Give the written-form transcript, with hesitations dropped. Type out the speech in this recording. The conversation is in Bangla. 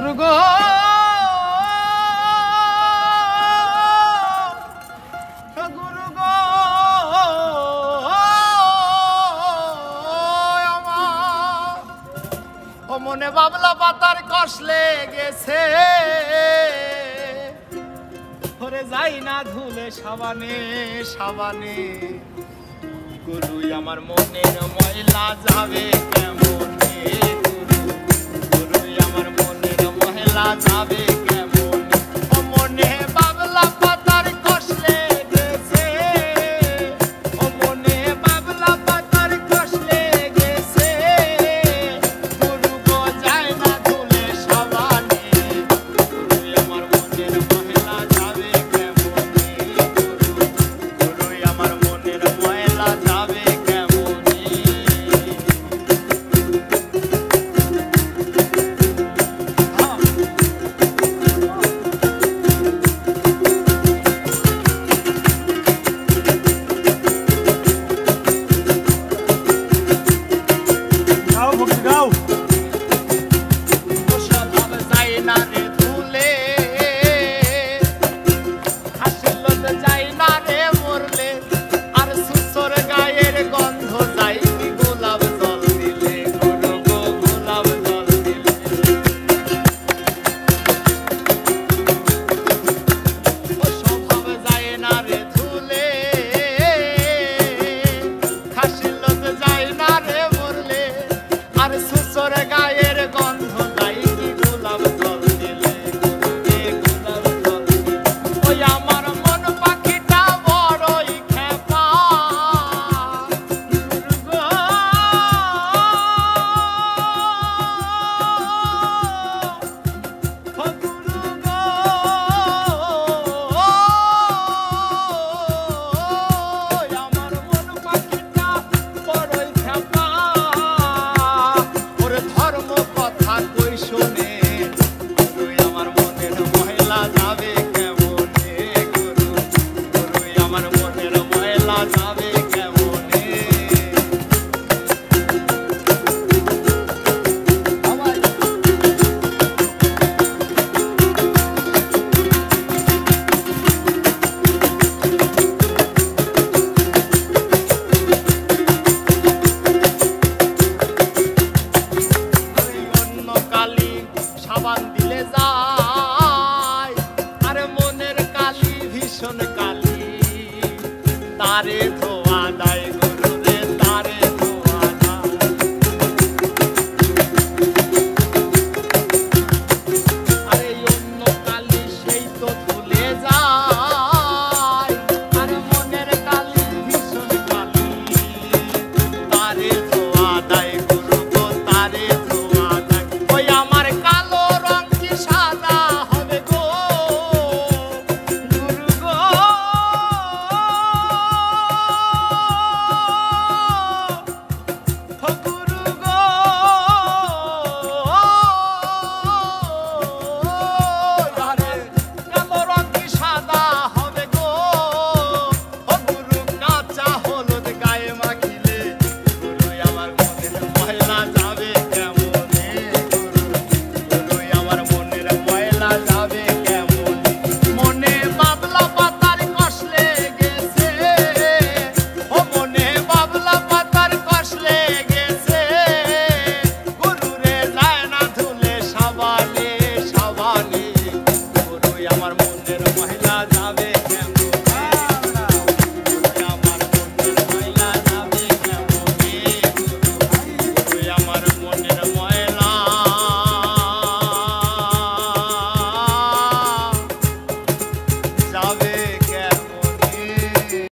গুরু গো গুরু গো ও মনে বাবলা পাতার কষ লেগেছে ওরে যাই না ধুলে সাবানে সাবানে গুরু আমার মনের ময়লা যাবে কেমনে গুরু আমার মনের ময়লা যাবে কেমনে ও মনে বাবলা পাতার কষ লেগেছে ও মনে বাবলা পাতার কষ লেগেছে গুরু গো যায় না ধুলে সাবানে গুরু আমার মনের ময়লা যাবে কেমনে গুরু আমার মনের ময়লা যাবে কেমনে গাও ভক্তি গাও স্বভাব যায় না রে ধুলে হাসিল যায় না রে মরলে আর সুসর গায়ের গন্ধ যাই গোলাপ জল দিলে গুরু গো গোলাপ জল দিলে ও স্বভাব যায় না রে ধুলে হাসিল যায় না রে মরলে আর সুসর গায়ের গন্ধ যাই গোলাপ জল দিলে গোলাপ জল দিলে ওই আমার মন পাখিটা বড়ই খেপা গুরু গো ও গুরু গো আমার মন পাখিটা বড়ই খেপা ওরে ধর্ম কথা কই শোনে গুরু আমার মনের ময়লা যাবে কেমনে গুরু আমার মনের ময়লা যাবে কেমনে অন্য কালি সাবান দিলে যায় আরে মনের কালি ভীষণ কালি তারে ধো